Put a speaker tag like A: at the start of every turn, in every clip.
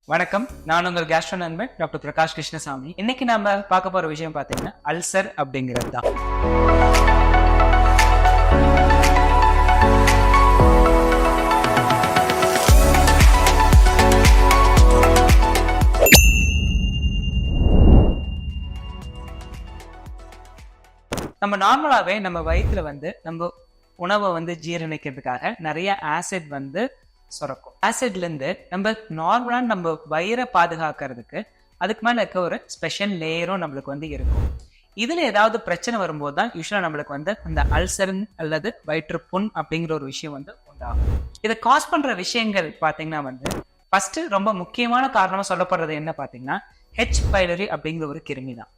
A: வணக்கம், நான் உங்கள் கேஸ்ட்ரோ நண்பன் டாக்டர் பிரகாஷ் கிருஷ்ணசாமி. இன்னைக்கு நாம பார்க்க போற விஷயம் பார்த்தீங்கன்னா அல்சர் அப்படிங்கிறது தான். நம்ம நார்மலாவே நம்ம வயிற்றுல நம்ம உணவை ஜீரணிக்கிறதுக்காக நிறைய ஆசிட் சுரக்கும். ஆசிட்ல இருந்து நம்ம வயிறை பாதுகாக்கிறதுக்கு அதுக்கு மேல இருக்க ஒரு ஸ்பெஷல் லேயரும் நம்மளுக்கு இருக்கும். இதுல ஏதாவது பிரச்சனை வரும்போது தான் யூஸ்வலா நம்மளுக்கு அந்த அல்சர் அல்லது வயிற்றுப்புண் அப்படிங்கிற ஒரு விஷயம் உண்டாகும். இதை காஸ் பண்ற விஷயங்கள் பாத்தீங்கன்னா ஃபர்ஸ்ட் ரொம்ப முக்கியமான காரணமா சொல்லப்படுறது என்ன பாத்தீங்கன்னா ஹெச் பைலரி அப்படிங்கிற ஒரு கிருமி தான்.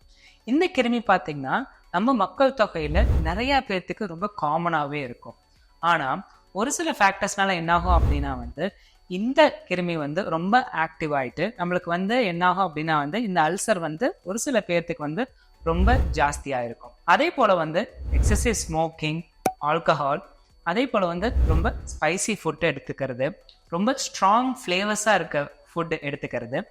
A: இந்த கிருமி பாத்தீங்கன்னா நம்ம மக்கள் தொகையில நிறைய பேர்த்துக்கு ரொம்ப காமனாவே இருக்கும். ஆனா ஒரு சில ஃபேக்டர்ஸ்னால என்னாகும் அப்படின்னா இந்த கிருமி ரொம்ப ஆக்டிவ் ஆயிட்டு நம்மளுக்கு என்னாகும் அப்படின்னா இந்த அல்சர் ஒரு சில பேர்த்துக்கு ரொம்ப ஜாஸ்தியா இருக்கும். அதே போல எக்ஸசிவ் ஸ்மோக்கிங், ஆல்கஹால், அதே போல ரொம்ப ஸ்பைசி ஃபுட் எடுத்துக்கிறது, ரொம்ப ஸ்ட்ராங் ஃப்ளேவர்ஸா இருக்க ஃபுட் எடுத்துக்கிறது,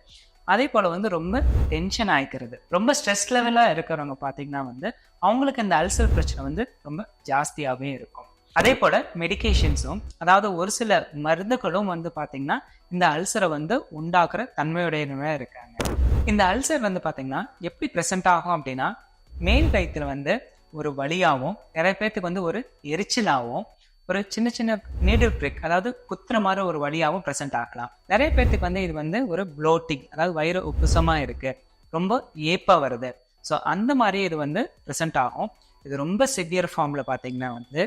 A: அதே போல ரொம்ப டென்ஷன் ஆயிக்கிறது, ரொம்ப ஸ்ட்ரெஸ் லெவலா இருக்கிறவங்க பாத்தீங்கன்னா அவங்களுக்கு இந்த அல்சர் பிரச்சனை ரொம்ப ஜாஸ்தியாவே இருக்கும். அதே போல மெடிகேஷன்ஸும், அதாவது ஒரு சில மருந்துகளும் பாத்தீங்கன்னா இந்த அல்சரை உண்டாக்குற தன்மையுடையவங்க இருக்காங்க. இந்த அல்சர் பாத்தீங்கன்னா எப்படி பிரசன்ட் ஆகும் அப்படின்னா மேல் வயிற்றுல ஒரு வலியாவும், நிறைய பேர்த்துக்கு ஒரு எரிச்சலாவும், ஒரு சின்ன சின்ன நீடில் பிரிக், அதாவது குத்துற மாதிரி ஒரு வழியாகவும் ப்ரெசென்ட் ஆகலாம். நிறைய பேர்த்துக்கு இது ஒரு ப்ளோட்டிங், அதாவது வயிறு உப்புசமா இருக்கு, ரொம்ப ஏப்பா வருது. ஸோ அந்த மாதிரி இது ப்ரெசென்ட் ஆகும். இது ரொம்ப சிவியர் ஃபார்ம்ல பார்த்தீங்கன்னா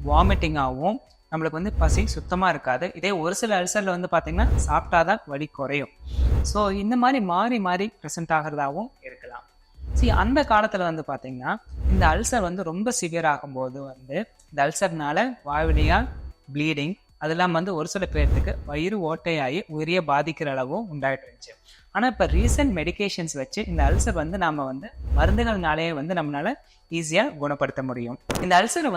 A: வாமிட்டிங் ஆகும், நம்மளுக்கு பசி சுத்தமாக இருக்காது. இதே ஒரு சில அல்சரில் பார்த்தீங்கன்னா சாப்பிட்டாதான் வலி குறையும். ஸோ இந்த மாதிரி மாறி மாறி ப்ரெசென்ட் ஆகிறதாகவும் இருக்கலாம். அந்த காலத்துல பாத்தீங்கன்னா இந்த அல்சர் ரொம்ப சிவியர் ஆகும்போது இந்த அல்சர்னால வாய்வழியா ப்ளீடிங், அதெல்லாம் ஒரு சில பேர்த்துக்கு வயிறு ஓட்டையாகி உயிரிய பாதிக்கிற அளவும் உண்டாயிட்டு இருந்துச்சு. ஆனா இப்ப ரீசன்ட் மெடிகேஷன்ஸ் வச்சு இந்த அல்சர் நாம மருந்துகள்னாலே நம்மளால ஈஸியா குணப்படுத்த முடியும். இந்த அல்சரை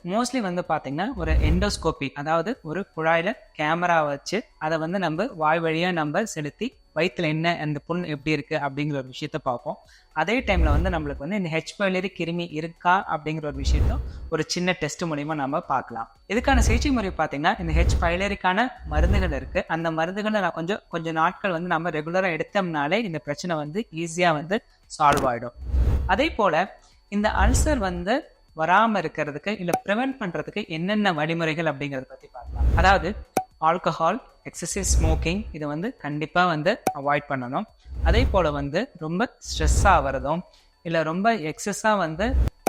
A: மோஸ்ட்லி பாத்தீங்கன்னா ஒரு எண்டோஸ்கோபி, அதாவது ஒரு குழாயில கேமரா வச்சு அதை நம்ம வாய் வழியா நம்ம செலுத்தி வயிற்றுல என்ன அந்த புண் எப்படி இருக்கு அப்படிங்கிற ஒரு விஷயத்த பார்ப்போம். அதே டைம்ல நம்மளுக்கு இந்த ஹெச் பைலரி கிருமி இருக்கா அப்படிங்கிற ஒரு விஷயத்த ஒரு சின்ன டெஸ்ட் மூலியமா நம்ம பார்க்கலாம். இதுக்கான சிகிச்சை முறை பார்த்தீங்கன்னா இந்த ஹெச் பைலரிக்கான மருந்துகள் இருக்கு. அந்த மருந்துகளை நான் கொஞ்சம் நாட்கள் நம்ம ரெகுலரா எடுத்தோம்னாலே இந்த பிரச்சனை ஈஸியா சால்வ் ஆயிடும். அதே போல இந்த அல்சர் வராம இருக்கிறதுக்கு இல்ல ப்ரிவென்ட் பண்றதுக்கு என்னென்ன வழிமுறைகள் அப்படிங்கறத பத்தி பார்க்கலாம். அதாவது ஆல்கஹால், எக்ஸசிவ் ஸ்மோக்கிங், இது கண்டிப்பா அவாய்ட் பண்ணணும். அதே போல ரொம்ப ஸ்ட்ரெஸ் ஆகிறதும், இல்ல ரொம்ப எக்ஸஸா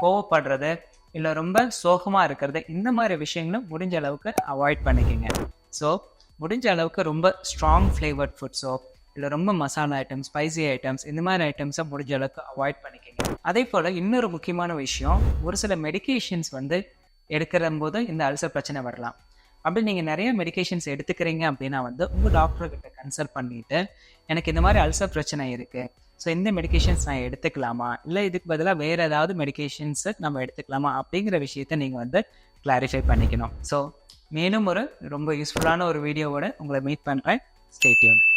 A: கோவப்படுறது, இல்ல ரொம்ப சோகமா இருக்கிறது, இந்த மாதிரி விஷயங்களும் முடிஞ்ச அளவுக்கு அவாய்ட் பண்ணிக்கோங்க. ஸோ முடிஞ்ச அளவுக்கு ரொம்ப ஸ்ட்ராங் ஃப்ளேவர்ட் ஃபுட்ஸோ இல்லை ரொம்ப மசாலா ஐட்டம்ஸ், ஸ்பைசி ஐட்டம்ஸ், இந்த மாதிரி ஐட்டம்ஸை முடிஞ்ச அளவுக்கு அவாய்ட் பண்ணிக்கோங்க. அதே போல் இன்னொரு முக்கியமான விஷயம், ஒரு சில மெடிகேஷன்ஸ் எடுக்கிற போது இந்த அல்சர் பிரச்சனை வரலாம். அப்படி நீங்கள் நிறைய மெடிகேஷன்ஸ் எடுத்துக்கிறீங்க அப்படின்னா உங்கள் டாக்டர்கிட்ட கன்சல்ட் பண்ணிவிட்டு எனக்கு இந்த மாதிரி அல்சர் பிரச்சனை இருக்குது, ஸோ இந்த மெடிகேஷன்ஸ் நான் எடுத்துக்கலாமா, இல்லை இதுக்கு பதிலாக வேறு ஏதாவது மெடிகேஷன்ஸை நம்ம எடுத்துக்கலாமா அப்படிங்கிற விஷயத்த நீங்கள் கிளாரிஃபை பண்ணிக்கணும். ஸோ மேலும் ஒரு ரொம்ப யூஸ்ஃபுல்லான ஒரு வீடியோவோட உங்களை மீட் பண்ணுறேன். Stay tuned.